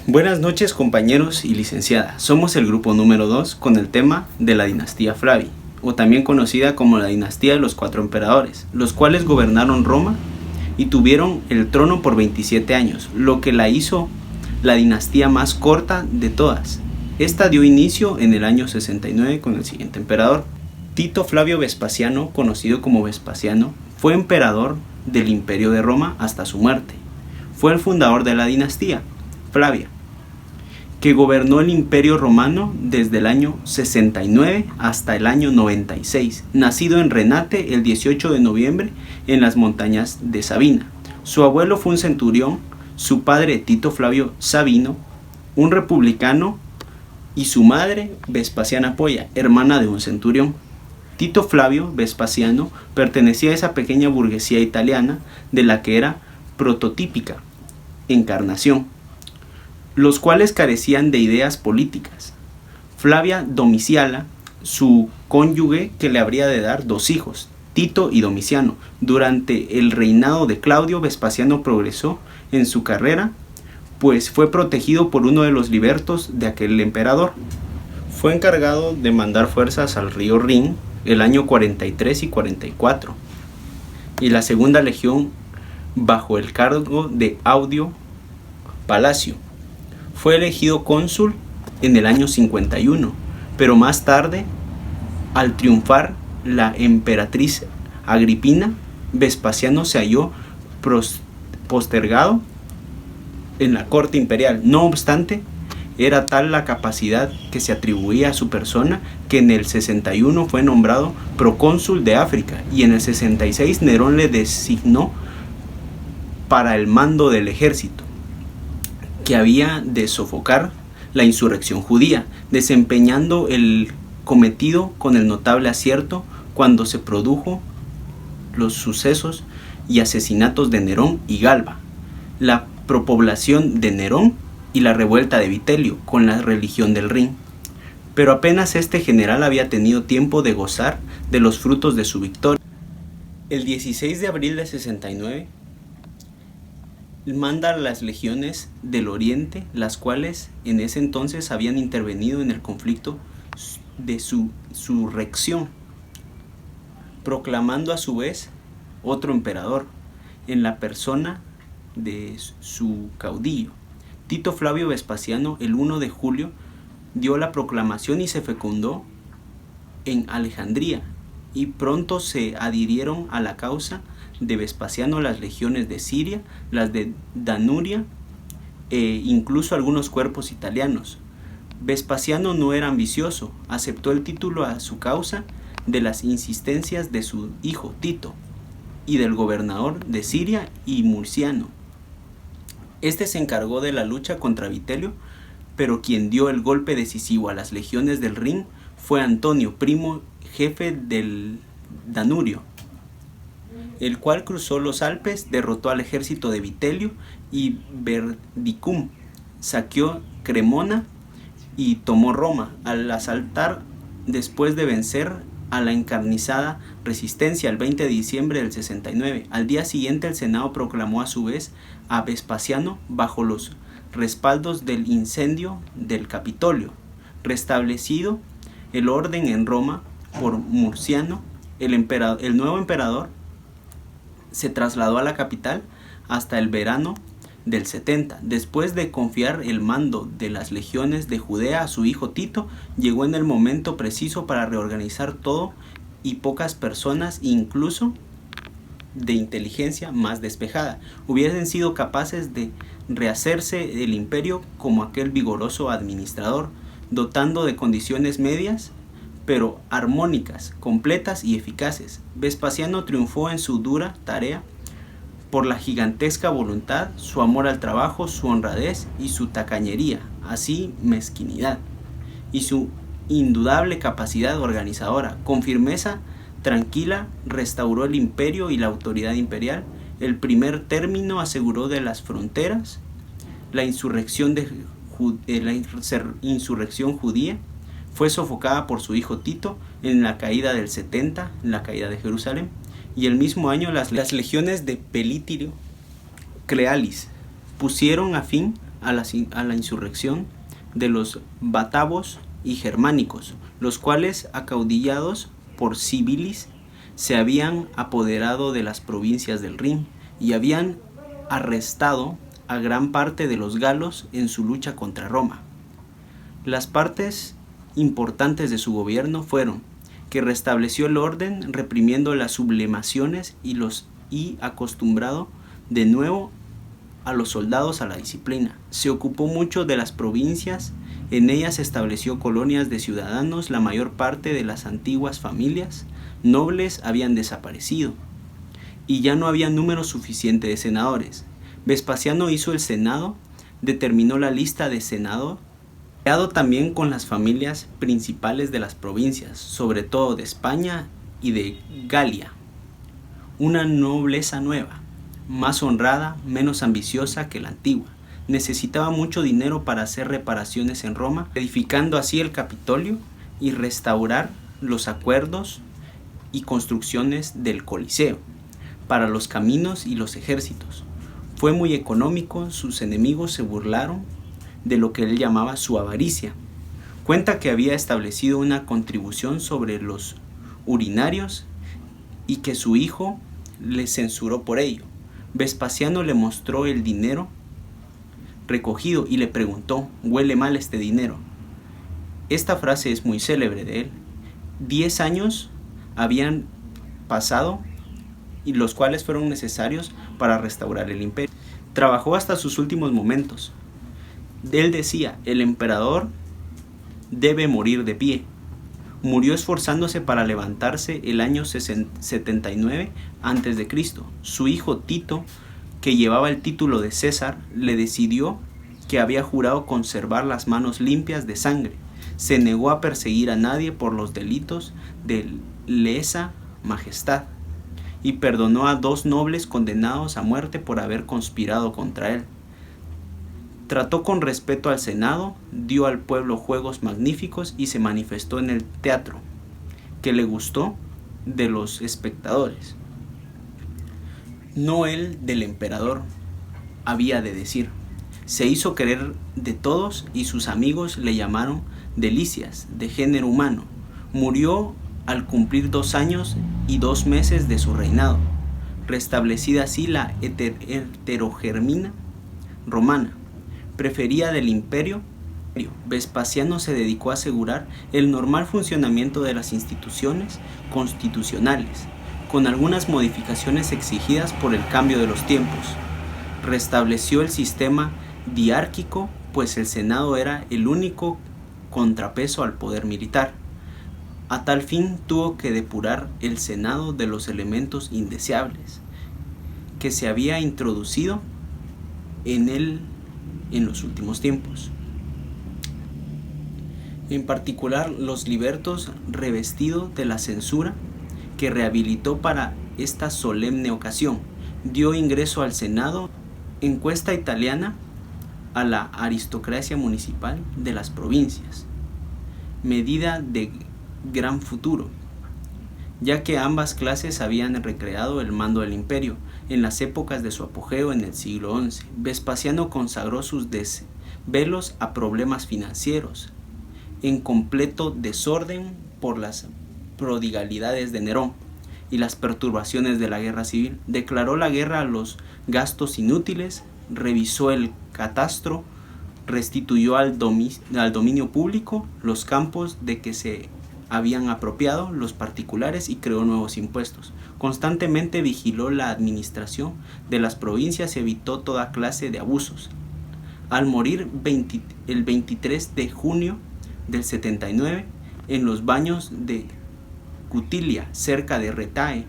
Buenas noches, compañeros y licenciada. Somos el grupo número 2 con el tema de la dinastía Flavia, o también conocida como la dinastía de los 4 emperadores, los cuales gobernaron Roma y tuvieron el trono por 27 años, lo que la hizo la dinastía más corta de todas. Esta dio inicio en el año 69 con el siguiente emperador. Tito Flavio Vespasiano, conocido como Vespasiano, fue emperador del Imperio de Roma hasta su muerte. Fue el fundador de la dinastía Flavia, que gobernó el Imperio Romano desde el año 69 hasta el año 96, nacido en Renate el 18 de noviembre en las montañas de Sabina. Su abuelo fue un centurión, su padre Tito Flavio Sabino, un republicano, y su madre Vespasiana Polla, hermana de un centurión. Tito Flavio Vespasiano pertenecía a esa pequeña burguesía italiana de la que era prototípica encarnación, los cuales carecían de ideas políticas. Flavia Domiciana, su cónyuge, que le habría de dar 2 hijos, Tito y Domiciano. Durante el reinado de Claudio, Vespasiano progresó en su carrera, pues fue protegido por uno de los libertos de aquel emperador. Fue encargado de mandar fuerzas al río Rin el año 43 y 44, y la segunda legión bajo el cargo de Audio Palacio. Fue elegido cónsul en el año 51, pero más tarde, al triunfar la emperatriz Agripina, Vespasiano se halló postergado en la corte imperial. No obstante, era tal la capacidad que se atribuía a su persona que en el 61 fue nombrado procónsul de África, y en el 66 Nerón le designó para el mando del ejército que había de sofocar la insurrección judía, desempeñando el cometido con el notable acierto cuando se produjo los sucesos y asesinatos de Nerón y Galba, la propoblación de Nerón y la revuelta de Vitelio con la religión del Rin. Pero apenas este general había tenido tiempo de gozar de los frutos de su victoria. El 16 de abril de 69 manda las legiones del Oriente, las cuales en ese entonces habían intervenido en el conflicto de su insurrección, proclamando a su vez otro emperador en la persona de su caudillo. Tito Flavio Vespasiano, el 1 de julio, dio la proclamación y se fecundó en Alejandría, y pronto se adhirieron a la causa de Vespasiano las legiones de Siria, las de Danuria e incluso algunos cuerpos italianos. Vespasiano no era ambicioso, aceptó el título a su causa de las insistencias de su hijo Tito y del gobernador de Siria y Murciano. Este se encargó de la lucha contra Vitelio, pero quien dio el golpe decisivo a las legiones del Rin fue Antonio, primo jefe del Danurio, el cual cruzó los Alpes, derrotó al ejército de Vitelio y Verdicum, saqueó Cremona y tomó Roma, al asaltar después de vencer a la encarnizada resistencia el 20 de diciembre del 69. Al día siguiente el Senado proclamó a su vez a Vespasiano bajo los respaldos del incendio del Capitolio. Restablecido el orden en Roma por Murciano, el nuevo emperador se trasladó a la capital hasta el verano del 70. Después de confiar el mando de las legiones de Judea a su hijo Tito, llegó en el momento preciso para reorganizar todo, y pocas personas, incluso de inteligencia más despejada, hubiesen sido capaces de rehacerse el imperio como aquel vigoroso administrador, dotando de condiciones medias pero armónicas, completas y eficaces. Vespasiano triunfó en su dura tarea por la gigantesca voluntad, su amor al trabajo, su honradez y su tacañería, así mezquinidad, y su indudable capacidad organizadora. Con firmeza tranquila restauró el imperio y la autoridad imperial. El primer término aseguró de las fronteras, la insurrección judía fue sofocada por su hijo Tito en la caída del 70, en la caída de Jerusalén, y el mismo año las legiones de Pelitrio Crealis pusieron a fin a la insurrección de los bátavos y germánicos, los cuales, acaudillados por Civilis, se habían apoderado de las provincias del Rin y habían arrestado a gran parte de los galos en su lucha contra Roma. Las partes importantes de su gobierno fueron que restableció el orden reprimiendo las sublevaciones y acostumbrado de nuevo a los soldados a la disciplina. Se ocupó mucho de las provincias, en ellas estableció colonias de ciudadanos, la mayor parte de las antiguas familias nobles habían desaparecido y ya no había número suficiente de senadores. Vespasiano hizo el Senado, determinó la lista de senador, creado también con las familias principales de las provincias, sobre todo de España y de Galia, una nobleza nueva, más honrada, menos ambiciosa que la antigua. Necesitaba mucho dinero para hacer reparaciones en Roma, edificando así el Capitolio y restaurar los acuerdos y construcciones del Coliseo, para los caminos y los ejércitos. Fue muy económico, sus enemigos se burlaron de lo que él llamaba su avaricia. Cuenta que había establecido una contribución sobre los urinarios y que su hijo le censuró por ello. Vespasiano le mostró el dinero recogido y le preguntó: «¿Huele mal este dinero?». Esta frase es muy célebre de él. 10 años habían pasado y los cuales fueron necesarios para restaurar el imperio. Trabajó hasta sus últimos momentos. Él decía: «El emperador debe morir de pie». Murió esforzándose para levantarse el año 79 a.C. Su hijo Tito, que llevaba el título de César, le decidió que había jurado conservar las manos limpias de sangre. Se negó a perseguir a nadie por los delitos de lesa majestad y perdonó a 2 nobles condenados a muerte por haber conspirado contra él. Trató con respeto al Senado, dio al pueblo juegos magníficos y se manifestó en el teatro, que le gustó de los espectadores. No el del emperador, había de decir. Se hizo querer de todos y sus amigos le llamaron delicias de género humano. Murió al cumplir 2 años y 2 meses de su reinado, restablecida así la heterogermina romana. Prefería del imperio. Vespasiano se dedicó a asegurar el normal funcionamiento de las instituciones constitucionales, con algunas modificaciones exigidas por el cambio de los tiempos. Restableció el sistema diárquico, pues el Senado era el único contrapeso al poder militar. A tal fin tuvo que depurar el Senado de los elementos indeseables que se había introducido en él en los últimos tiempos. En particular, los libertos, revestido de la censura que rehabilitó para esta solemne ocasión, dio ingreso al Senado, encuesta italiana, a la aristocracia municipal de las provincias, medida de gran futuro, ya que ambas clases habían recreado el mando del imperio en las épocas de su apogeo en el siglo XI. Vespasiano consagró sus desvelos a problemas financieros, en completo desorden por las prodigalidades de Nerón y las perturbaciones de la guerra civil. Declaró la guerra a los gastos inútiles, revisó el catastro, restituyó al dominio público los campos de que se habían apropiado los particulares y creó nuevos impuestos. Constantemente vigiló la administración de las provincias y evitó toda clase de abusos. Al morir el 23 de junio del 79, en los baños de Cutilia, cerca de Retae,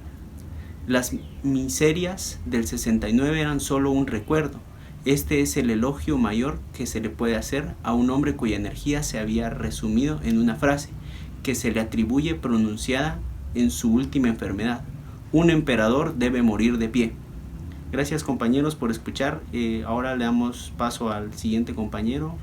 las miserias del 69 eran solo un recuerdo. Este es el elogio mayor que se le puede hacer a un hombre cuya energía se había resumido en una frase que se le atribuye pronunciada en su última enfermedad: un emperador debe morir de pie. Gracias, compañeros, por escuchar. Ahora le damos paso al siguiente compañero.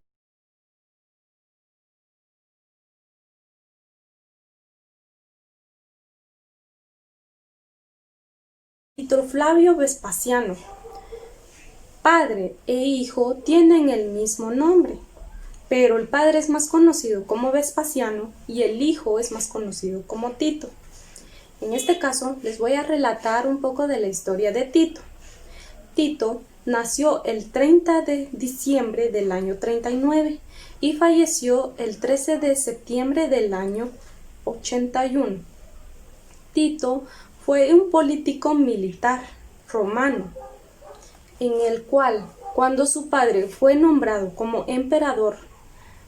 Tito Flavio Vespasiano. Padre e hijo tienen el mismo nombre, pero el padre es más conocido como Vespasiano y el hijo es más conocido como Tito. En este caso, les voy a relatar un poco de la historia de Tito. Tito nació el 30 de diciembre del año 39 y falleció el 13 de septiembre del año 81. Tito fue un político militar romano, en el cual, cuando su padre fue nombrado como emperador,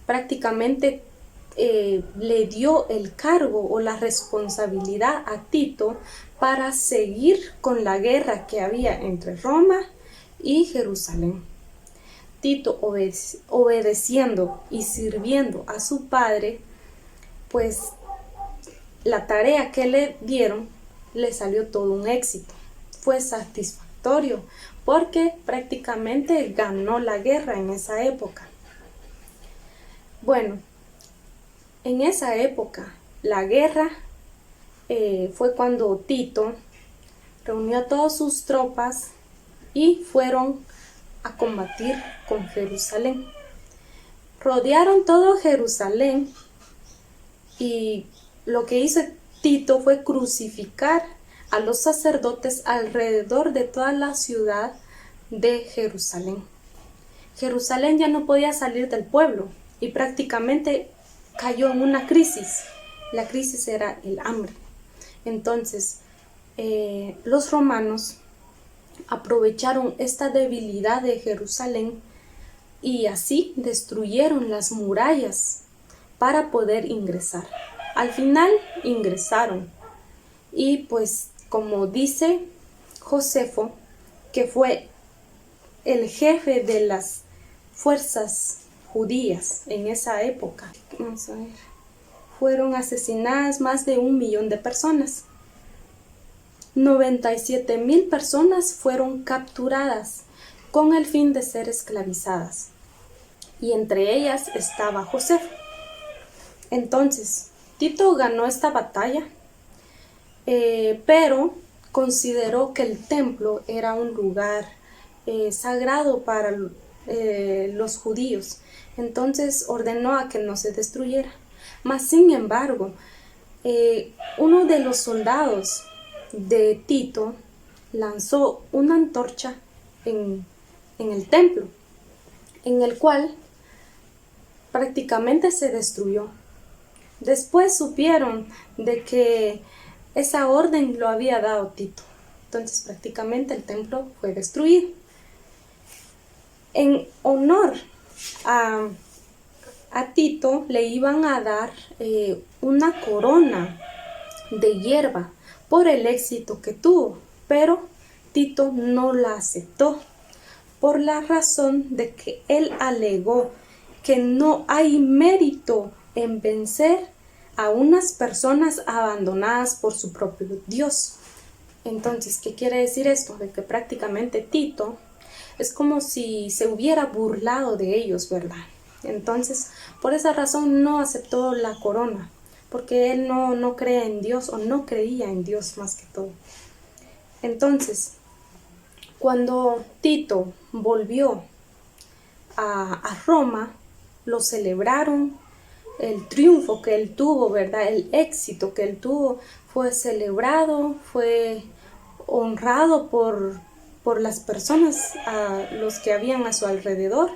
prácticamente le dio el cargo o la responsabilidad a Tito para seguir con la guerra que había entre Roma y Jerusalén. Tito, obedeciendo y sirviendo a su padre, pues la tarea que le dieron le salió todo un éxito. Fue satisfactorio porque prácticamente ganó la guerra en esa época. Bueno, en esa época, la guerra fue cuando Tito reunió a todas sus tropas y fueron a combatir con Jerusalén. Rodearon todo Jerusalén y lo que hizo Tito fue crucificar a los sacerdotes alrededor de toda la ciudad de Jerusalén. Jerusalén ya no podía salir del pueblo y prácticamente cayó en una crisis. La crisis era el hambre. Entonces, los romanos aprovecharon esta debilidad de Jerusalén y así destruyeron las murallas para poder ingresar. Al final ingresaron y pues como dice Josefo, que fue el jefe de las fuerzas judías en esa época, vamos a ver, fueron asesinadas más de 1 millón de personas. 97,000 personas fueron capturadas con el fin de ser esclavizadas, y entre ellas estaba Josefo. Entonces, Tito ganó esta batalla, pero consideró que el templo era un lugar sagrado para los judíos. Entonces ordenó a que no se destruyera. Mas, sin embargo, uno de los soldados de Tito lanzó una antorcha en el templo, en el cual prácticamente se destruyó. Después supieron de que esa orden lo había dado Tito. Entonces prácticamente el templo fue destruido. En honor a Tito le iban a dar una corona de hierba por el éxito que tuvo, pero Tito no la aceptó por la razón de que él alegó que no hay mérito en vencer a unas personas abandonadas por su propio Dios. Entonces, ¿qué quiere decir esto? De que prácticamente Tito es como si se hubiera burlado de ellos, ¿verdad? Entonces, por esa razón no aceptó la corona, porque él no cree en Dios, o no creía en Dios más que todo. Entonces, cuando Tito volvió a Roma, lo celebraron. El triunfo que él tuvo, ¿verdad? El éxito que él tuvo fue celebrado, fue honrado por las personas, a los que habían a su alrededor.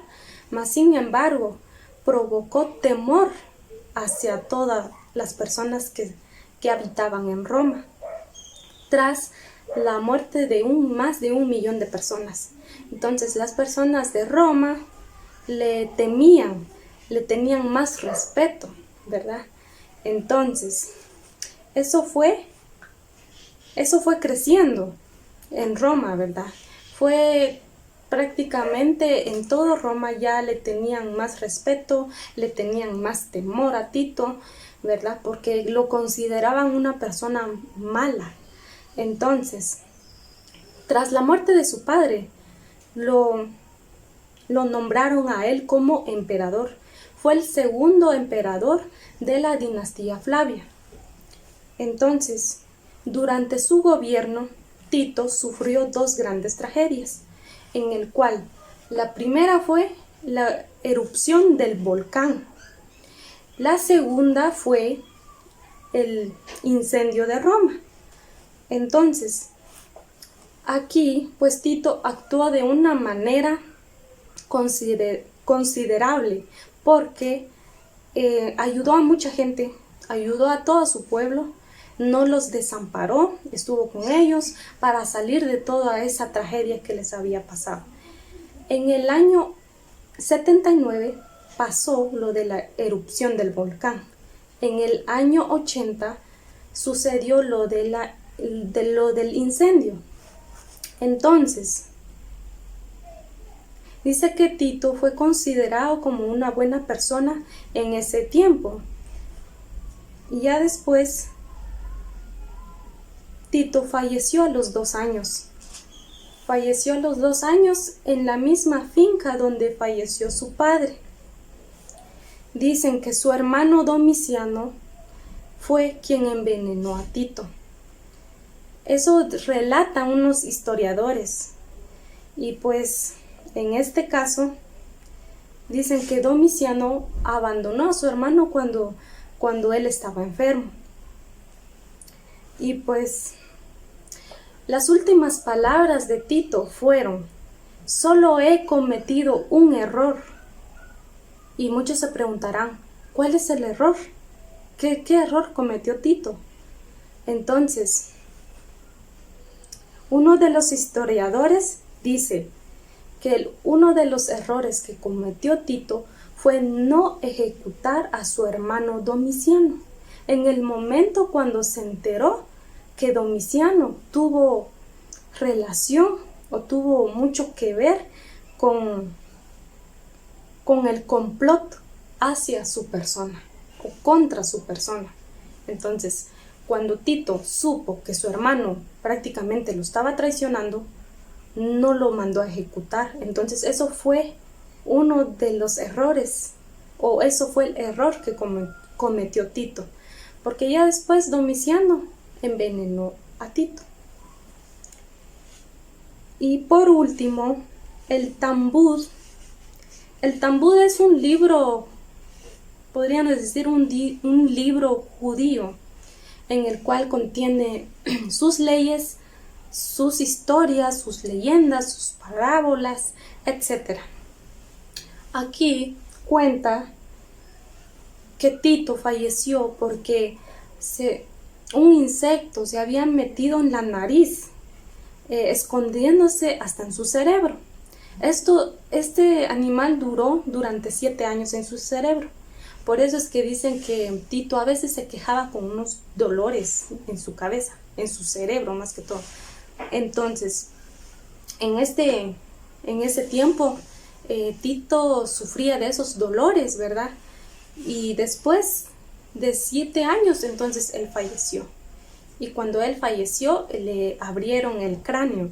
Mas, sin embargo, provocó temor hacia todas las personas que habitaban en Roma, tras la muerte de más de 1 millón de personas. Entonces, las personas de Roma le temían, le tenían más respeto, ¿verdad? Entonces, eso fue creciendo en Roma, ¿verdad? Fue prácticamente en todo Roma ya le tenían más respeto, le tenían más temor a Tito, ¿verdad? Porque lo consideraban una persona mala. Entonces, tras la muerte de su padre, lo nombraron a él como emperador. Fue el segundo emperador de la dinastía Flavia. Entonces, durante su gobierno, Tito sufrió 2 grandes tragedias. en el cual la primera fue la erupción del volcán. La segunda fue el incendio de Roma. Entonces, aquí pues Tito actuó de una manera considerable porque ayudó a mucha gente, ayudó a todo su pueblo, no los desamparó, estuvo con ellos para salir de toda esa tragedia que les había pasado. En el año 79 pasó lo de la erupción del volcán. En el año 80 sucedió lo del incendio. Entonces, dice que Tito fue considerado como una buena persona en ese tiempo. Y ya después, Tito falleció a los 2 años. Falleció a los 2 años en la misma finca donde falleció su padre. Dicen que su hermano Domiciano fue quien envenenó a Tito. Eso relatan unos historiadores. Y pues, en este caso, dicen que Domiciano abandonó a su hermano cuando él estaba enfermo. Y pues, las últimas palabras de Tito fueron: solo he cometido un error. Y muchos se preguntarán, ¿cuál es el error? ¿Qué error cometió Tito? Entonces, uno de los historiadores dice que uno de los errores que cometió Tito fue no ejecutar a su hermano Domiciano. En el momento cuando se enteró que Domiciano tuvo relación o tuvo mucho que ver con el complot hacia su persona o contra su persona. Entonces, cuando Tito supo que su hermano prácticamente lo estaba traicionando, no lo mandó a ejecutar. Entonces, eso fue uno de los errores, o eso fue el error que cometió Tito, porque ya después Domiciano envenenó a Tito. Y por último, el Talmud. El Talmud es un libro, podríamos decir un libro judío, en el cual contiene sus leyes, sus historias, sus leyendas, sus parábolas, etc. Aquí cuenta que Tito falleció porque un insecto se había metido en la nariz, escondiéndose hasta en su cerebro. Este animal duró durante 7 años en su cerebro. Por eso es que dicen que Tito a veces se quejaba con unos dolores en su cabeza, en su cerebro más que todo. Entonces, en ese tiempo, Tito sufría de esos dolores, ¿verdad? Y después de 7 años, entonces él falleció. Y cuando él falleció, le abrieron el cráneo.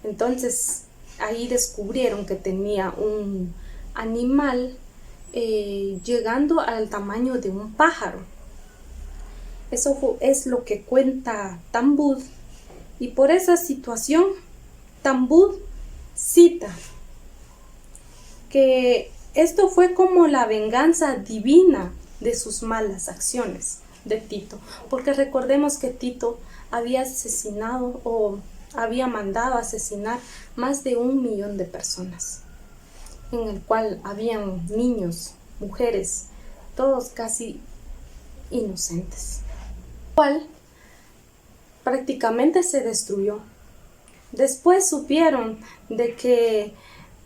Entonces, ahí descubrieron que tenía un animal llegando al tamaño de un pájaro. Eso es lo que cuenta Talmud. Y por esa situación, Talmud cita que esto fue como la venganza divina de sus malas acciones de Tito. Porque recordemos que Tito había asesinado o había mandado asesinar más de 1 millón de personas, en el cual habían niños, mujeres, todos casi inocentes, el cual prácticamente se destruyó. Después supieron de que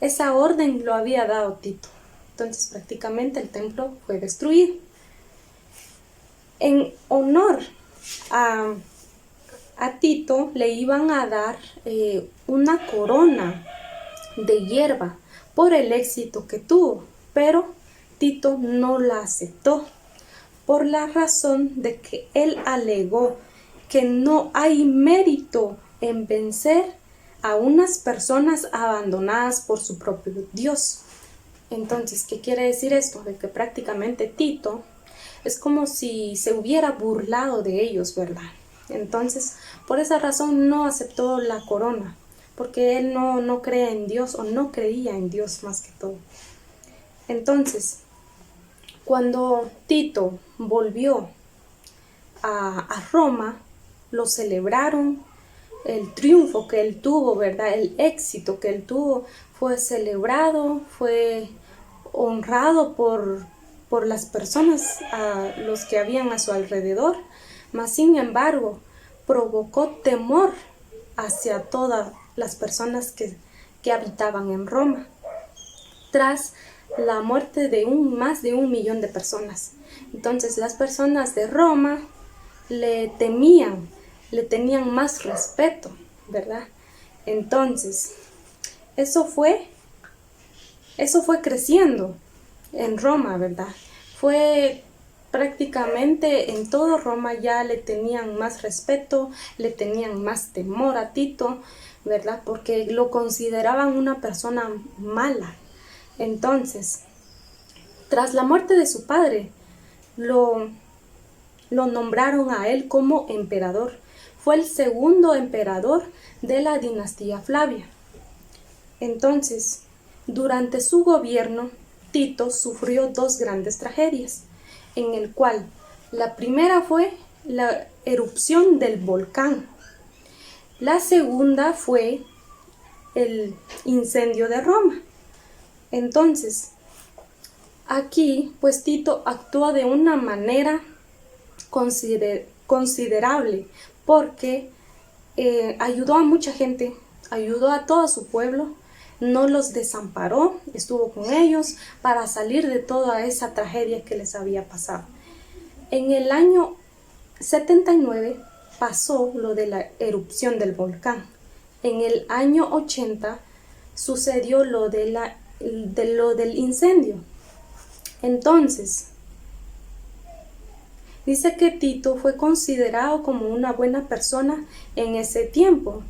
esa orden lo había dado Tito, entonces prácticamente el templo fue destruido. En honor a Tito le iban a dar una corona de hierba por el éxito que tuvo, pero Tito no la aceptó por la razón de que él alegó que no hay mérito en vencer a unas personas abandonadas por su propio Dios. Entonces, ¿qué quiere decir esto? De que prácticamente Tito es como si se hubiera burlado de ellos, ¿verdad? Entonces, por esa razón no aceptó la corona, porque él no cree en Dios o no creía en Dios más que todo. Entonces, cuando Tito volvió a Roma, lo celebraron, el triunfo que él tuvo, ¿verdad? El éxito que él tuvo fue celebrado, fue honrado por las personas, los que habían a su alrededor, mas sin embargo provocó temor hacia todas las personas que habitaban en Roma, tras la muerte de más de 1 millón de personas. Entonces las personas de Roma le temían, le tenían más respeto, ¿verdad? Entonces, eso fue creciendo en Roma, ¿verdad? Fue prácticamente en todo Roma ya le tenían más respeto, le tenían más temor a Tito, ¿verdad? Porque lo consideraban una persona mala. Entonces, tras la muerte de su padre, lo nombraron a él como emperador. Fue el segundo emperador de la dinastía Flavia. Entonces, durante su gobierno, Tito sufrió 2 grandes tragedias, en el cual la primera fue la erupción del volcán. La segunda fue el incendio de Roma. Entonces, aquí, pues Tito actuó de una manera considerable, porque ayudó a mucha gente, ayudó a todo su pueblo, no los desamparó, estuvo con ellos para salir de toda esa tragedia que les había pasado. En el año 79 pasó lo de la erupción del volcán. En el año 80 sucedió lo del incendio. Entonces, dice que Tito fue considerado como una buena persona en ese tiempo.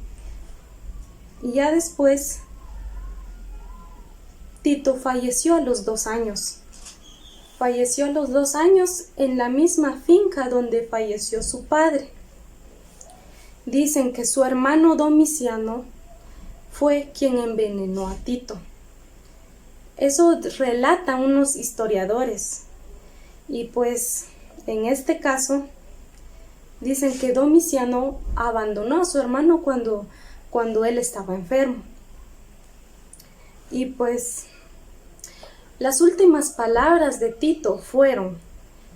Y ya después, Tito falleció a los 2 años. Falleció a los 2 años en la misma finca donde falleció su padre. Dicen que su hermano Domiciano fue quien envenenó a Tito. Eso relatan unos historiadores. Y pues, en este caso, dicen que Domiciano abandonó a su hermano cuando él estaba enfermo. Y pues, las últimas palabras de Tito fueron: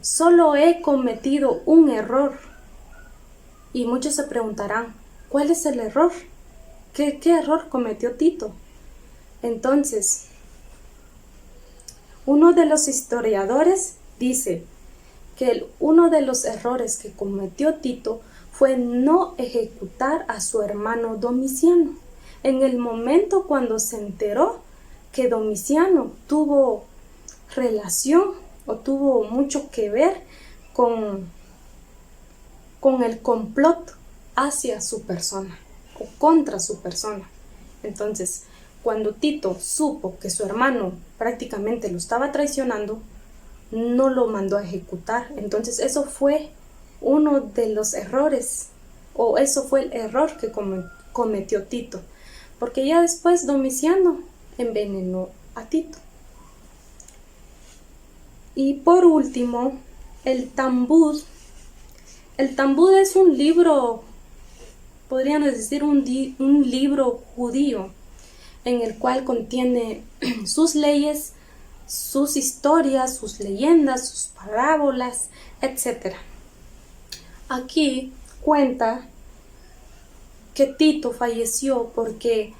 solo he cometido un error. Y muchos se preguntarán, ¿cuál es el error? ¿Qué error cometió Tito? Entonces, uno de los historiadores dice que uno de los errores que cometió Tito fue no ejecutar a su hermano Domiciano. En el momento cuando se enteró que Domiciano tuvo relación o tuvo mucho que ver con el complot hacia su persona o contra su persona. Entonces, cuando Tito supo que su hermano prácticamente lo estaba traicionando, no lo mandó a ejecutar. Entonces, eso fue uno de los errores, o eso fue el error que cometió Tito, porque ya después Domiciano envenenó a Tito. Y por último, el Talmud. El Talmud es un libro, podríamos decir un libro judío, en el cual contiene sus leyes, sus historias, sus leyendas, sus parábolas, etc. Aquí cuenta que Tito falleció porque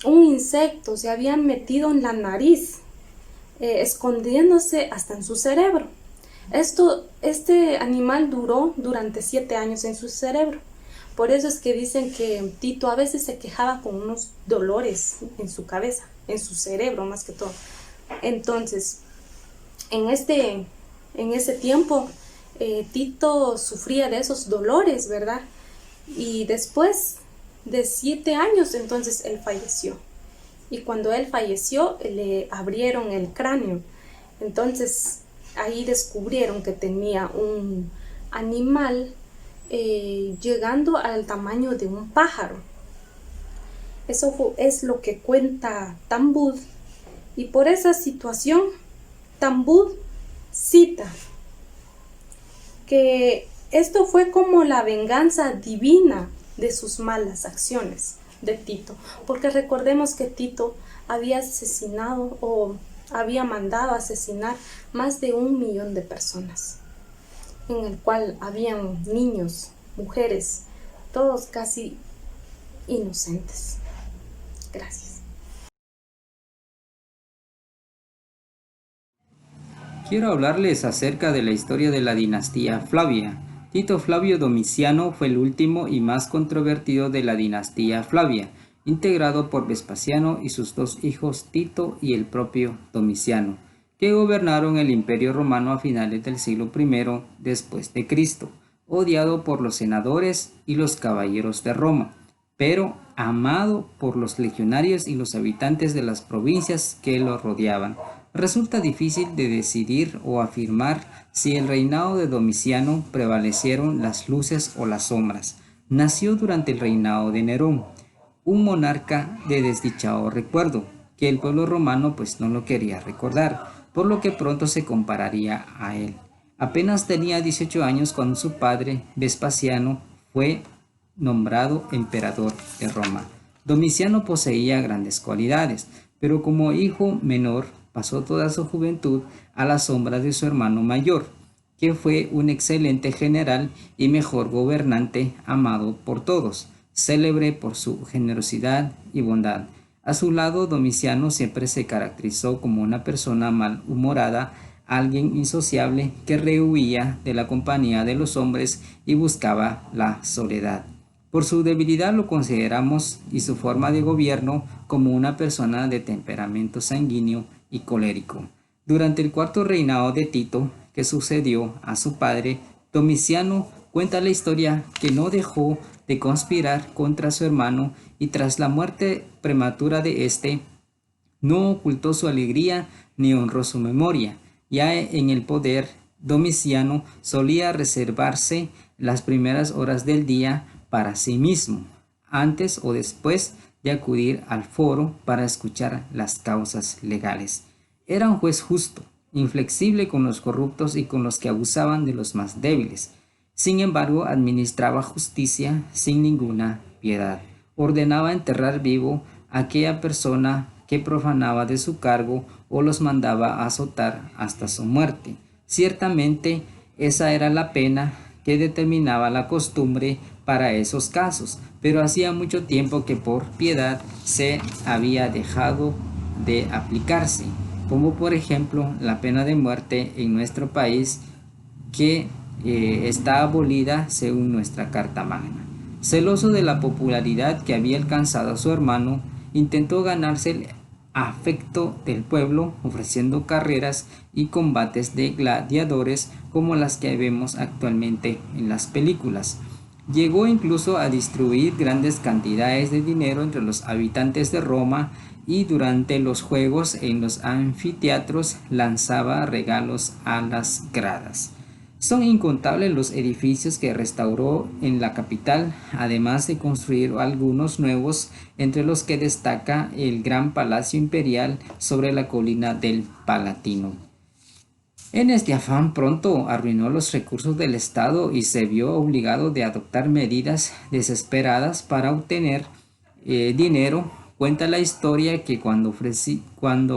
un insecto se había metido en la nariz, escondiéndose hasta en su cerebro. Este animal duró durante 7 años en su cerebro. Por eso es que dicen que Tito a veces se quejaba con unos dolores en su cabeza, en su cerebro más que todo. Entonces, en ese tiempo, Tito sufría de esos dolores, ¿verdad? Y después de 7 años, entonces él falleció. Y cuando él falleció, le abrieron el cráneo. Entonces, ahí descubrieron que tenía un animal llegando al tamaño de un pájaro. Es lo que cuenta Talmud. Y por esa situación, Talmud cita que esto fue como la venganza divina de sus malas acciones de Tito, porque recordemos que Tito había asesinado o había mandado asesinar más de 1 millón de personas, en el cual habían niños, mujeres, todos casi inocentes. Gracias. Quiero hablarles acerca de la historia de la dinastía Flavia. Tito Flavio Domiciano fue el último y más controvertido de la dinastía Flavia, integrado por Vespasiano y sus 2 hijos Tito y el propio Domiciano, que gobernaron el Imperio Romano a finales del siglo I después de Cristo, odiado por los senadores y los caballeros de Roma, pero amado por los legionarios y los habitantes de las provincias que lo rodeaban. Resulta difícil de decidir o afirmar si el reinado de Domiciano prevalecieron las luces o las sombras. Nació durante el reinado de Nerón, un monarca de desdichado recuerdo, que el pueblo romano pues no lo quería recordar, por lo que pronto se compararía a él. Apenas tenía 18 años cuando su padre, Vespasiano, fue nombrado emperador de Roma. Domiciano poseía grandes cualidades, pero como hijo menor pasó toda su juventud a la sombra de su hermano mayor, que fue un excelente general y mejor gobernante amado por todos, célebre por su generosidad y bondad. A su lado, Domiciano siempre se caracterizó como una persona malhumorada, alguien insociable que rehuía de la compañía de los hombres y buscaba la soledad. Por su debilidad lo consideramos y su forma de gobierno como una persona de temperamento sanguíneo y colérico. Durante el cuarto reinado de Tito, que sucedió a su padre, Domiciano cuenta la historia que no dejó de conspirar contra su hermano y tras la muerte prematura de éste, no ocultó su alegría ni honró su memoria. Ya en el poder, Domiciano solía reservarse las primeras horas del día para sí mismo, antes o después de acudir al foro para escuchar las causas legales. Era un juez justo, inflexible con los corruptos y con los que abusaban de los más débiles. Sin embargo, administraba justicia sin ninguna piedad. Ordenaba enterrar vivo a aquella persona que profanaba de su cargo o los mandaba a azotar hasta su muerte. Ciertamente, esa era la pena que determinaba la costumbre para esos casos, pero hacía mucho tiempo que por piedad se había dejado de aplicarse, como por ejemplo la pena de muerte en nuestro país que está abolida según nuestra Carta Magna. Celoso de la popularidad que había alcanzado su hermano, intentó ganarse el afecto del pueblo ofreciendo carreras y combates de gladiadores como las que vemos actualmente en las películas. Llegó incluso a distribuir grandes cantidades de dinero entre los habitantes de Roma y durante los juegos en los anfiteatros lanzaba regalos a las gradas. Son incontables los edificios que restauró en la capital, además de construir algunos nuevos, entre los que destaca el gran palacio imperial sobre la colina del Palatino. En este afán pronto arruinó los recursos del Estado y se vio obligado de adoptar medidas desesperadas para obtener dinero. Cuenta la historia que cuando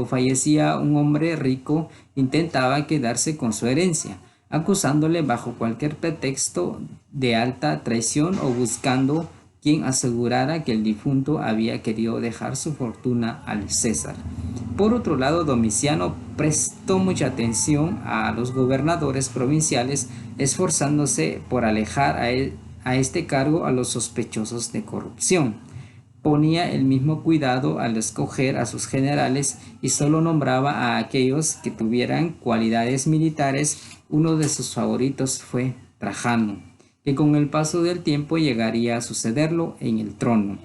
fallecía un hombre rico intentaba quedarse con su herencia, acusándole bajo cualquier pretexto de alta traición o buscando quien asegurara que el difunto había querido dejar su fortuna al César. Por otro lado, Domiciano prestó mucha atención a los gobernadores provinciales, esforzándose por alejar a este cargo a los sospechosos de corrupción. Ponía el mismo cuidado al escoger a sus generales y solo nombraba a aquellos que tuvieran cualidades militares. Uno de sus favoritos fue Trajano, que con el paso del tiempo llegaría a sucederlo en el trono.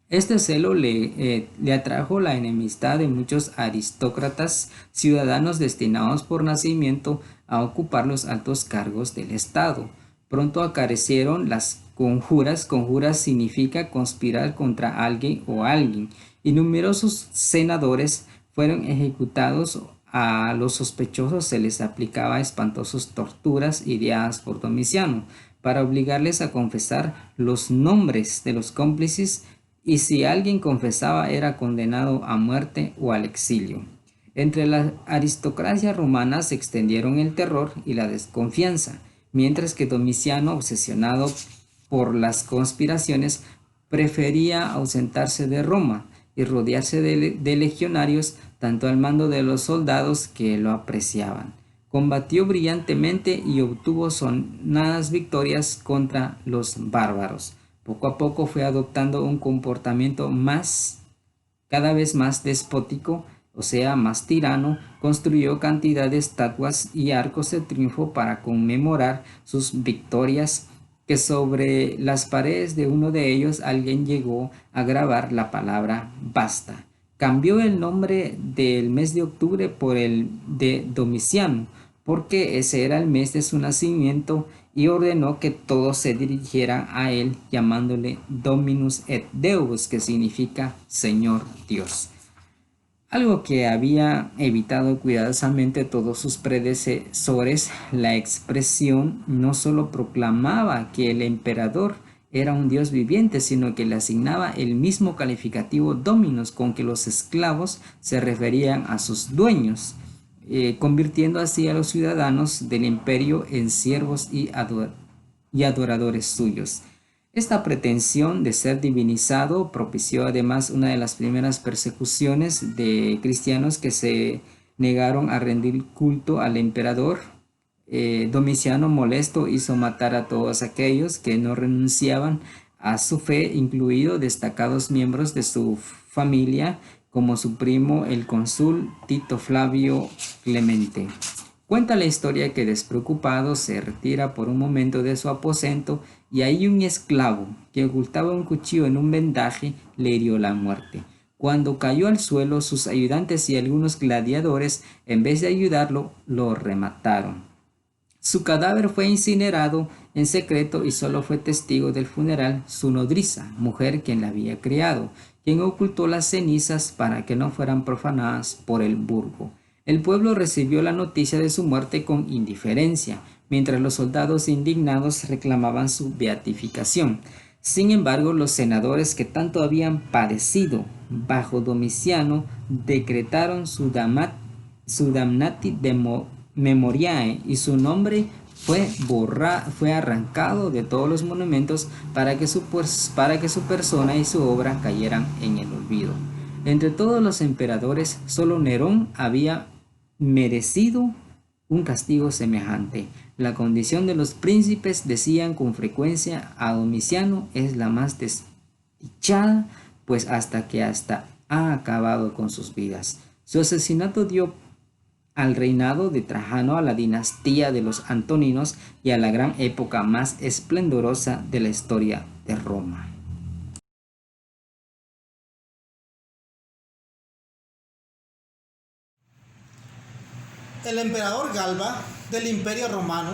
Este celo le atrajo la enemistad de muchos aristócratas, ciudadanos destinados por nacimiento a ocupar los altos cargos del Estado. Pronto acarecieron las conjuras. Conjuras significa conspirar contra alguien o alguien. Y numerosos senadores fueron ejecutados. A los sospechosos se les aplicaba espantosas torturas ideadas por Domiciano para obligarles a confesar los nombres de los cómplices, y si alguien confesaba era condenado a muerte o al exilio. Entre la aristocracia romana se extendieron el terror y la desconfianza, mientras que Domiciano, obsesionado por las conspiraciones, prefería ausentarse de Roma y rodearse de legionarios, tanto al mando de los soldados que lo apreciaban. Combatió brillantemente y obtuvo sonadas victorias contra los bárbaros. Poco a poco fue adoptando un comportamiento cada vez más despótico, o sea, más tirano. Construyó cantidad de estatuas y arcos de triunfo para conmemorar sus victorias, que sobre las paredes de uno de ellos alguien llegó a grabar la palabra basta. Cambió el nombre del mes de octubre por el de Domiciano, porque ese era el mes de su nacimiento, y ordenó que todos se dirigieran a él llamándole Dominus et Deus, que significa Señor Dios. Algo que había evitado cuidadosamente todos sus predecesores. La expresión no solo proclamaba que el emperador era un dios viviente, sino que le asignaba el mismo calificativo dominus con que los esclavos se referían a sus dueños, convirtiendo así a los ciudadanos del imperio en siervos y adoradores suyos. Esta pretensión de ser divinizado propició además una de las primeras persecuciones de cristianos que se negaron a rendir culto al emperador. Domiciano, molesto, hizo matar a todos aquellos que no renunciaban a su fe, incluidos destacados miembros de su familia, como su primo el cónsul Tito Flavio Clemente. Cuenta la historia que, despreocupado, se retira por un momento de su aposento, y ahí un esclavo que ocultaba un cuchillo en un vendaje le hirió la muerte. Cuando cayó al suelo, sus ayudantes y algunos gladiadores, en vez de ayudarlo, lo remataron. Su cadáver fue incinerado en secreto, y solo fue testigo del funeral su nodriza, mujer quien la había criado, quien ocultó las cenizas para que no fueran profanadas por el burgo. El pueblo recibió la noticia de su muerte con indiferencia, mientras los soldados indignados reclamaban su beatificación. Sin embargo, los senadores, que tanto habían padecido bajo Domiciano, decretaron su damnati memoriae, y su nombre fue arrancado de todos los monumentos para que su persona y su obra cayeran en el olvido. Entre todos los emperadores, solo Nerón había merecido un castigo semejante. La condición de los príncipes, decían con frecuencia a Domiciano, es la más desdichada, pues hasta ha acabado con sus vidas. Su asesinato dio al reinado de Trajano, a la dinastía de los Antoninos y a la gran época más esplendorosa de la historia de Roma. El emperador Galba del Imperio Romano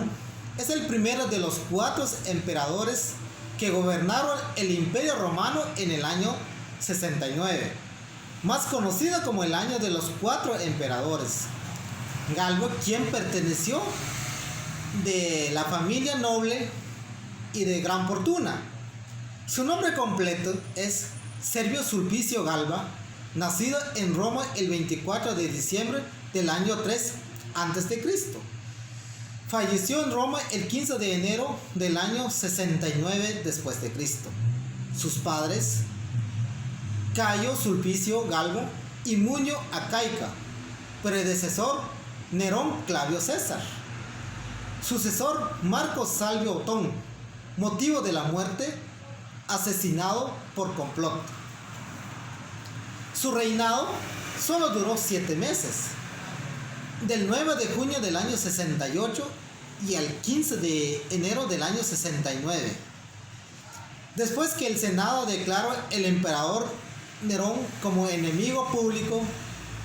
es el primero de los 4 emperadores que gobernaron el Imperio Romano en el año 69, más conocido como el año de los 4 emperadores. Galba, quien perteneció de la familia noble y de gran fortuna. Su nombre completo es Servio Sulpicio Galba, nacido en Roma el 24 de diciembre del año 3 a.C. Falleció en Roma el 15 de enero del año 69 después de Cristo. Sus padres, Cayo Sulpicio Galba y Munio Acaica, predecesor Nerón Clavio César, sucesor Marco Salvio Otón, motivo de la muerte, asesinado por complot. Su reinado solo duró 7 meses, del 9 de junio del año 68 y al 15 de enero del año 69, después que el Senado declaró el emperador Nerón como enemigo público,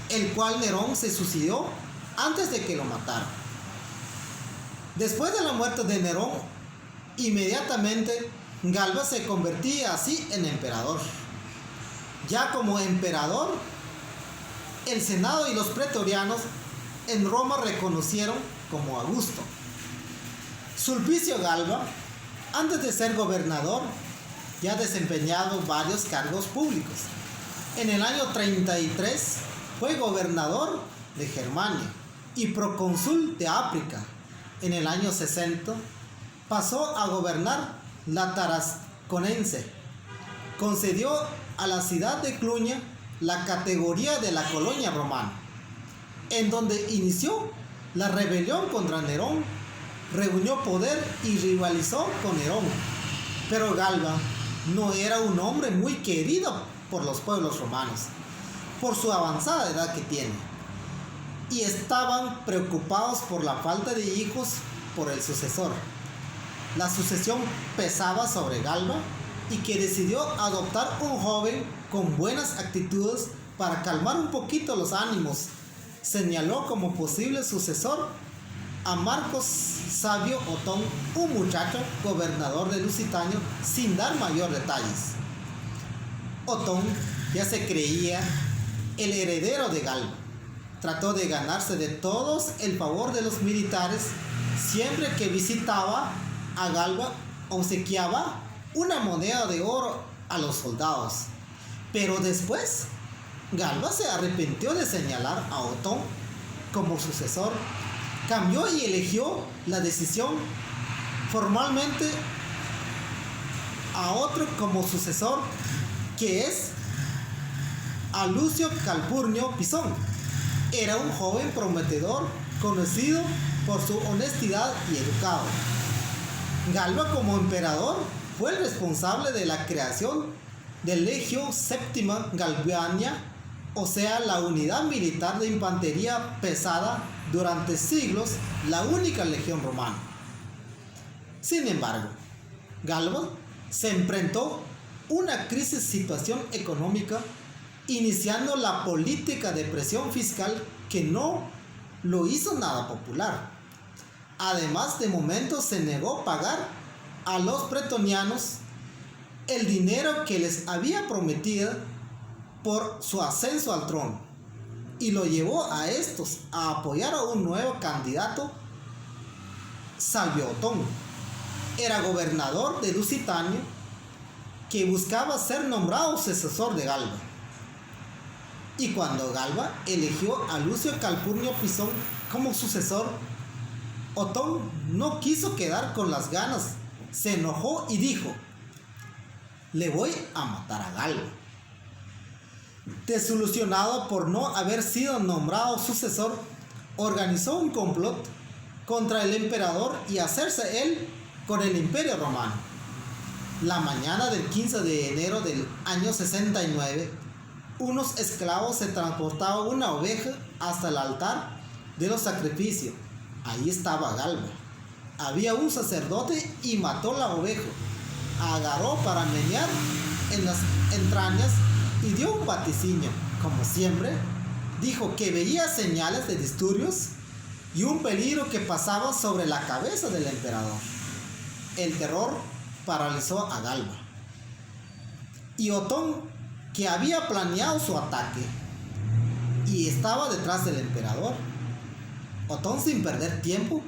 el cual Nerón se suicidó antes de que lo mataran. Después de la muerte de Nerón, inmediatamente Galba se convertía así en emperador. Ya como emperador, el Senado y los pretorianos en Roma reconocieron como Augusto. Sulpicio Galba, antes de ser gobernador, ya ha desempeñado varios cargos públicos. En el año 33 fue gobernador de Germania y procónsul de África. En el año 60 pasó a gobernar la Tarasconense. Concedió a la ciudad de Cluña la categoría de la colonia romana, en donde inició la rebelión contra Nerón, reunió poder y rivalizó con Nerón. Pero Galba no era un hombre muy querido por los pueblos romanos, por su avanzada edad que tiene, y estaban preocupados por la falta de hijos por el sucesor. La sucesión pesaba sobre Galba y que decidió adoptar un joven con buenas actitudes para calmar un poquito los ánimos. Señaló como posible sucesor a Marcos Savio Otón, un muchacho gobernador de Lusitania, sin dar mayor detalles. Otón ya se creía el heredero de Galba. Trató de ganarse de todos el favor de los militares. Siempre que visitaba a Galba, obsequiaba una moneda de oro a los soldados. Pero después, Galba se arrepintió de señalar a Otón como sucesor. Cambió y eligió la decisión formalmente a otro como sucesor, que es a Lucio Calpurnio Pisón. Era un joven prometedor, conocido por su honestidad y educado. Galba, como emperador, fue el responsable de la creación del Legio Septima Galbiana, o sea, la unidad militar de infantería pesada, durante siglos la única legión romana. Sin embargo, Galba se enfrentó una situación económica, iniciando la política de presión fiscal que no lo hizo nada popular. Además, de momento se negó a pagar a los pretonianos el dinero que les había prometido por su ascenso al trono, y lo llevó a estos a apoyar a un nuevo candidato, Salvio Otón. Era gobernador de Lusitania, que buscaba ser nombrado sucesor de Galba. Y cuando Galba eligió a Lucio Calpurnio Pisón como sucesor, Otón no quiso quedar con las ganas. Se enojó y dijo: le voy a matar a Galba. Desilusionado por no haber sido nombrado sucesor, organizó un complot contra el emperador y hacerse él con el imperio romano. La mañana del 15 de enero del año 69, unos esclavos se transportaban una oveja hasta el altar de los sacrificios. Ahí estaba Galba. Había un sacerdote y mató la oveja. Agarró para menear en las entrañas y dio un vaticinio. Como siempre, dijo que veía señales de disturbios y un peligro que pasaba sobre la cabeza del emperador. El terror paralizó a Galba. Y Otón, que había planeado su ataque y estaba detrás del emperador, Otón, sin perder tiempo,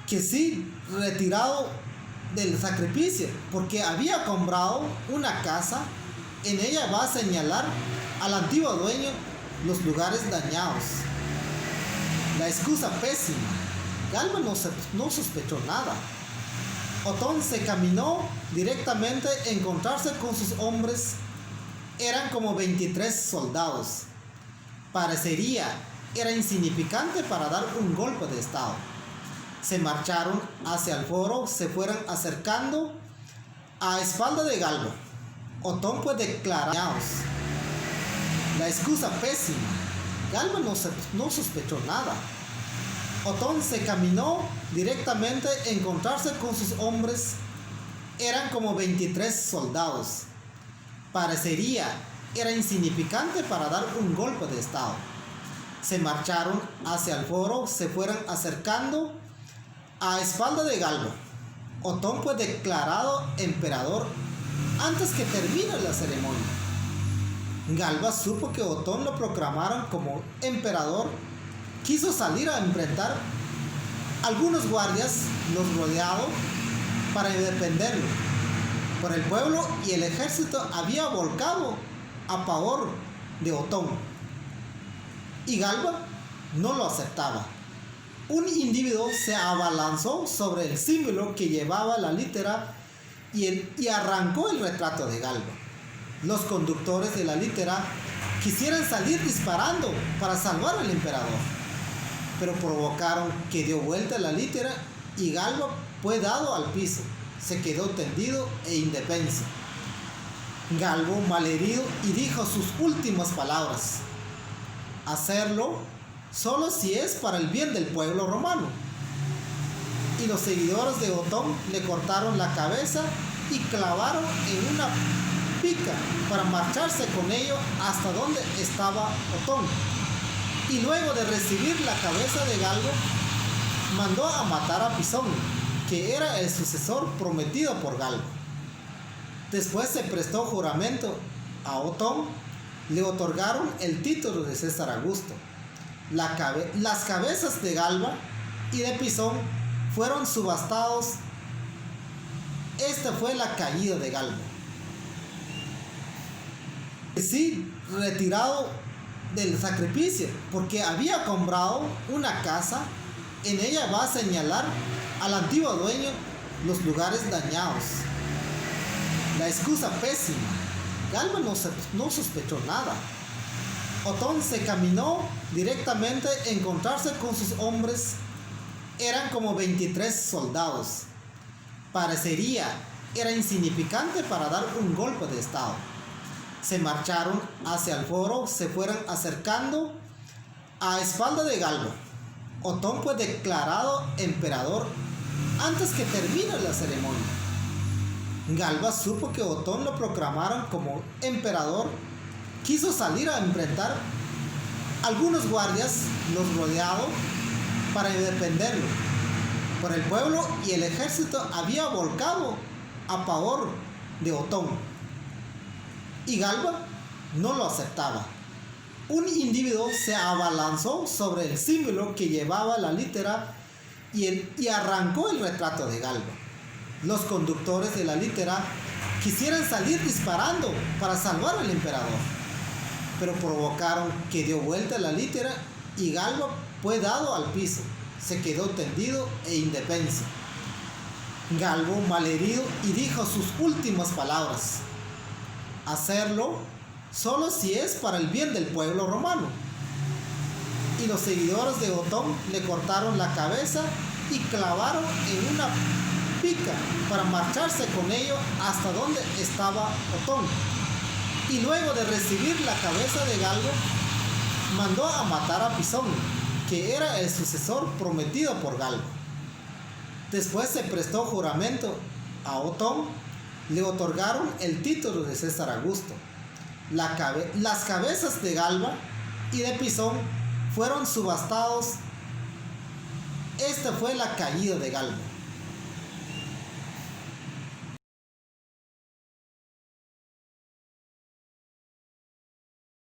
que sí, retirado del sacrificio, porque había comprado una casa, en ella va a señalar al antiguo dueño los lugares dañados. La excusa pésima. Galba no sospechó nada. Otón se caminó directamente a encontrarse con sus hombres. Eran como 23 soldados. Era insignificante para dar un golpe de estado. Se marcharon hacia el foro, se fueron acercando a espalda de Galba. Otón fue declarado. La excusa pésima. Galba no sospechó nada. Otón se caminó directamente a encontrarse con sus hombres. Eran como 23 soldados. Era insignificante para dar un golpe de estado. Se marcharon hacia el foro, se fueron acercando a espalda de Galba. Otón fue declarado emperador antes que termine la ceremonia. Galba supo que Otón lo proclamaron como emperador, quiso salir a enfrentar. Algunos guardias los rodearon para defenderlo, pero el pueblo y el ejército había volcado a favor de Otón. Y Galba no lo aceptaba. Un individuo se abalanzó sobre el símbolo que llevaba la litera y arrancó el retrato de Galba. Los conductores de la litera quisieran salir disparando para salvar al emperador, pero provocaron que dio vuelta la litera y Galba fue dado al piso. Se quedó tendido e indefenso. Galba, malherido, y dijo sus últimas palabras: hacerlo solo si es para el bien del pueblo romano. Y los seguidores de Otón le cortaron la cabeza y clavaron en una pica para marcharse con ello hasta donde estaba Otón. Y luego de recibir la cabeza de Galba, mandó a matar a Pisón, que era el sucesor prometido por Galba. Después se prestó juramento a Otón, le otorgaron el título de César Augusto. Las cabezas de Galba y de Pisón fueron subastados. Esta fue la caída de Galba. Sí, retirado del sacrificio, porque había comprado una casa. En ella va a señalar al antiguo dueño los lugares dañados. La excusa pésima. Galba no sospechó nada. Otón se caminó directamente a encontrarse con sus hombres. Eran como 23 soldados. Era insignificante para dar un golpe de estado. Se marcharon hacia el foro, se fueron acercando a espalda de Galba. Otón fue declarado emperador antes que termine la ceremonia. Galba supo que Otón lo proclamaron como emperador, quiso salir a enfrentar. Algunos guardias los rodearon para defenderlo, pero el pueblo y el ejército había volcado a favor de Otón. Y Galba no lo aceptaba. Un individuo se abalanzó sobre el símbolo que llevaba la litera y arrancó el retrato de Galba. Los conductores de la litera quisieran salir disparando para salvar al emperador, pero provocaron que dio vuelta la litera y Galba fue dado al piso. Se quedó tendido e indefenso. Galba, malherido, y dijo sus últimas palabras: hacerlo solo si es para el bien del pueblo romano. Y los seguidores de Otón le cortaron la cabeza y clavaron en una pica para marcharse con ello hasta donde estaba Otón. Y luego de recibir la cabeza de Galba, mandó a matar a Pisón, que era el sucesor prometido por Galba. Después se prestó juramento a Otón, le otorgaron el título de César Augusto. Las cabezas de Galba y de Pisón fueron subastados. Esta fue la caída de Galba.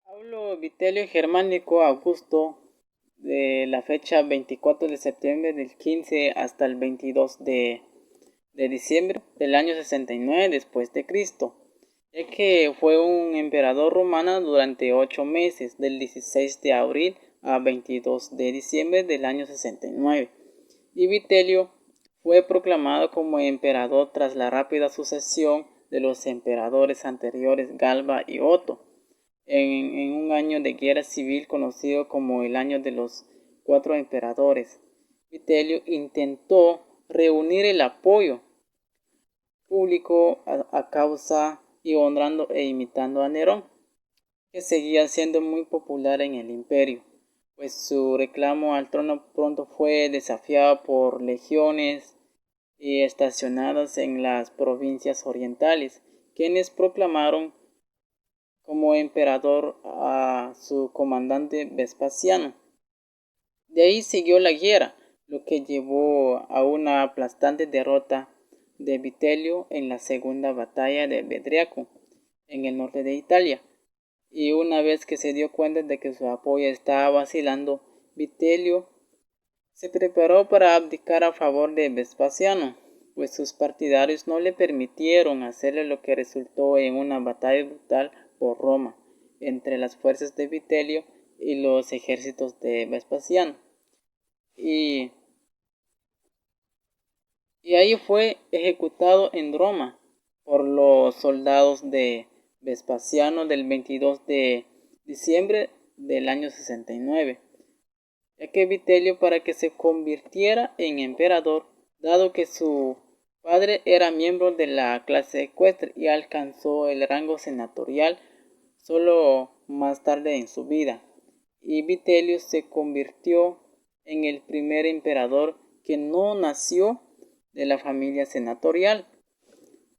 Pablo Vitelio Germánico Augusto, de la fecha 24 de septiembre del 15 hasta el 22 de diciembre del año 69 después de Cristo, ya que fue un emperador romano durante 8 meses, del 16 de abril a 22 de diciembre del año 69, y Vitelio fue proclamado como emperador tras la rápida sucesión de los emperadores anteriores Galba y Otto, en un año de guerra civil conocido como el año de los 4 emperadores. Vitelio intentó reunir el apoyo público a causa y honrando e imitando a Nerón, que seguía siendo muy popular en el imperio, pues su reclamo al trono pronto fue desafiado por legiones estacionadas en las provincias orientales, quienes proclamaron como emperador a su comandante Vespasiano. De ahí siguió la guerra, lo que llevó a una aplastante derrota de Vitelio en la segunda batalla de Bedriaco, en el norte de Italia. Y una vez que se dio cuenta de que su apoyo estaba vacilando, Vitelio se preparó para abdicar a favor de Vespasiano, pues sus partidarios no le permitieron hacerle, lo que resultó en una batalla brutal por Roma entre las fuerzas de Vitelio y los ejércitos de Vespasiano. Y ahí fue ejecutado en Roma por los soldados de Vespasiano del 22 de diciembre del año 69, ya que Vitelio, para que se convirtiera en emperador, dado que su padre era miembro de la clase ecuestre y alcanzó el rango senatorial solo más tarde en su vida, y Vitelio se convirtió en el primer emperador que no nació de la familia senatorial,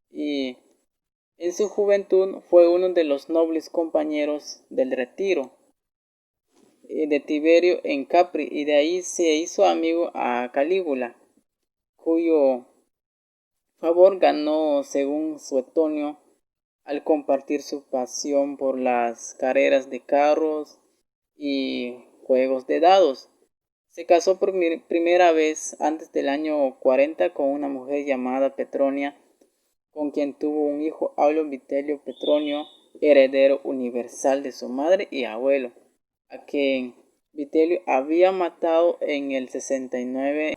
y en su juventud fue uno de los nobles compañeros del retiro de Tiberio en Capri, y de ahí se hizo amigo a Calígula, cuyo favor ganó según Suetonio al compartir su pasión por las carreras de carros y juegos de dados. Se casó por primera vez antes del año 40 con una mujer llamada Petronia, con quien tuvo un hijo, Aulio Vitelio Petronio, heredero universal de su madre y abuelo, a quien Vitelio había matado en el 69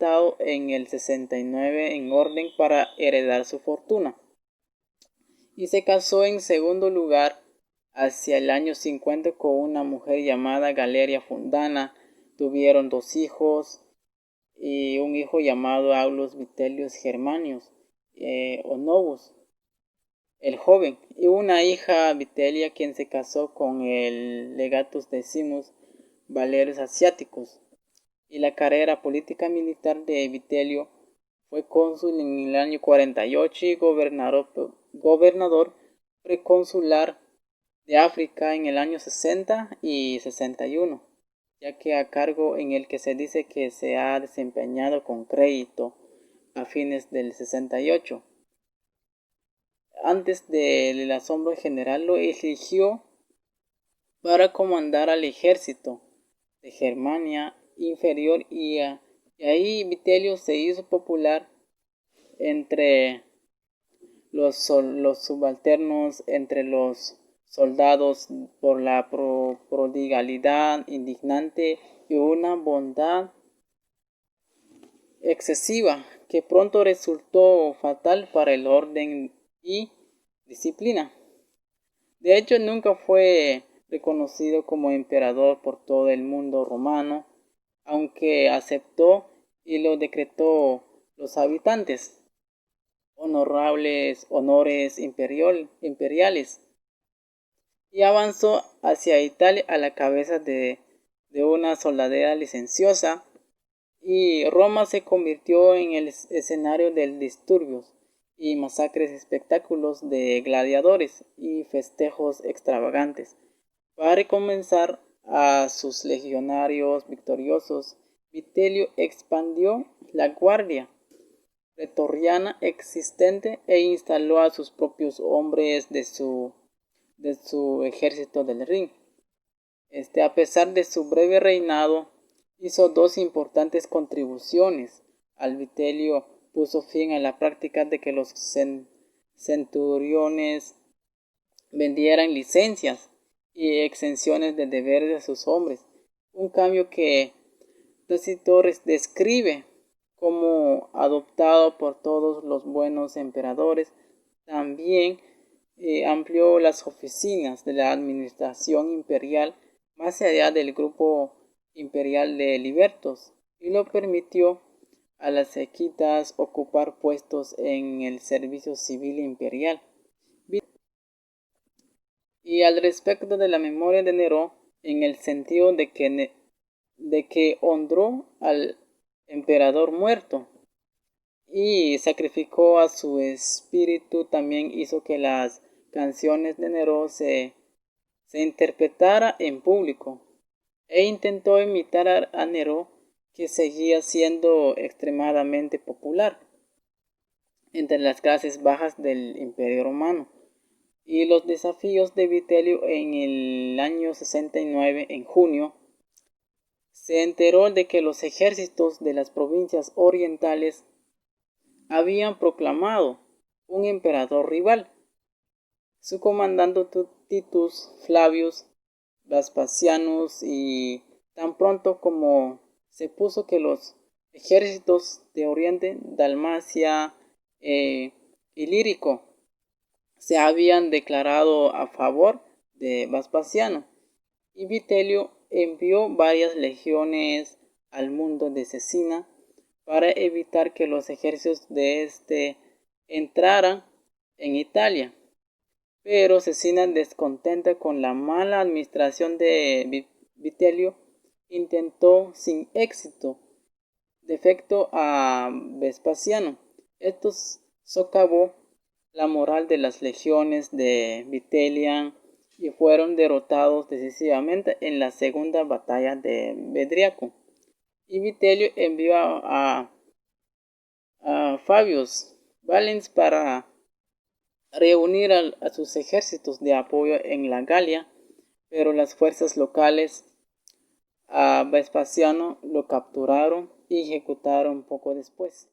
en orden para heredar su fortuna. Y se casó en segundo lugar hacia el año 50 con una mujer llamada Galeria Fundana. Tuvieron 2 hijos y un hijo llamado Aulus Vitellius Germanius Novus, el joven, y una hija, Vitellia, quien se casó con el Legatus Decimus Valerius Asiaticus. Y la carrera política militar de Vitelio: fue cónsul en el año 48 y gobernador preconsular de África en el año 60 y 61, ya que a cargo en el que se dice que se ha desempeñado con crédito a fines del 68. Antes del asombro general lo eligió para comandar al ejército de Germania Inferior, y ahí Vitelio se hizo popular entre los subalternos, entre los soldados, por la prodigalidad indignante y una bondad excesiva que pronto resultó fatal para el orden y disciplina. De hecho, nunca fue reconocido como emperador por todo el mundo romano, aunque aceptó y lo decretó los habitantes honorables honores imperiales, y avanzó hacia Italia a la cabeza de una soldadera licenciosa, y Roma se convirtió en el escenario de disturbios y masacres, espectáculos de gladiadores y festejos extravagantes. Para recompensar a sus legionarios victoriosos, Vitelio expandió la guardia pretoriana existente e instaló a sus propios hombres de su ejército del Rin. A pesar de su breve reinado, hizo 2 importantes contribuciones. Al Vitelio puso fin a la práctica de que los centuriones vendieran licencias y exenciones de deberes a sus hombres, un cambio que Tácito describe como adoptado por todos los buenos emperadores. También amplió las oficinas de la administración imperial más allá del grupo imperial de libertos, y lo permitió a las equitas ocupar puestos en el servicio civil imperial. Y al respecto de la memoria de Nerón, en el sentido de que honró al emperador muerto y sacrificó a su espíritu, también hizo que las canciones de Nerón se interpretara en público, e intentó imitar a Nerón, que seguía siendo extremadamente popular. entre las clases bajas del Imperio Romano. Y los desafíos de Vitelio en el año 69, en junio, se enteró de que los ejércitos de las provincias orientales habían proclamado un emperador rival. Su comandante Titus Flavius Vespasianus, y tan pronto como se puso que los ejércitos de Oriente, Dalmacia y Lírico se habían declarado a favor de Vespasiano, y Vitelio envió varias legiones al mundo de Cecina para evitar que los ejércitos de este entraran en Italia. Pero Cecina, descontenta con la mala administración de Vitelio, intentó sin éxito defecto a Vespasiano. Esto socavó la moral de las legiones de Vitelio y fueron derrotados decisivamente en la segunda batalla de Bedriaco. Y Vitelio envió a Fabius Valens para reunir a sus ejércitos de apoyo en la Galia, pero las fuerzas locales a Vespasiano lo capturaron y ejecutaron poco después.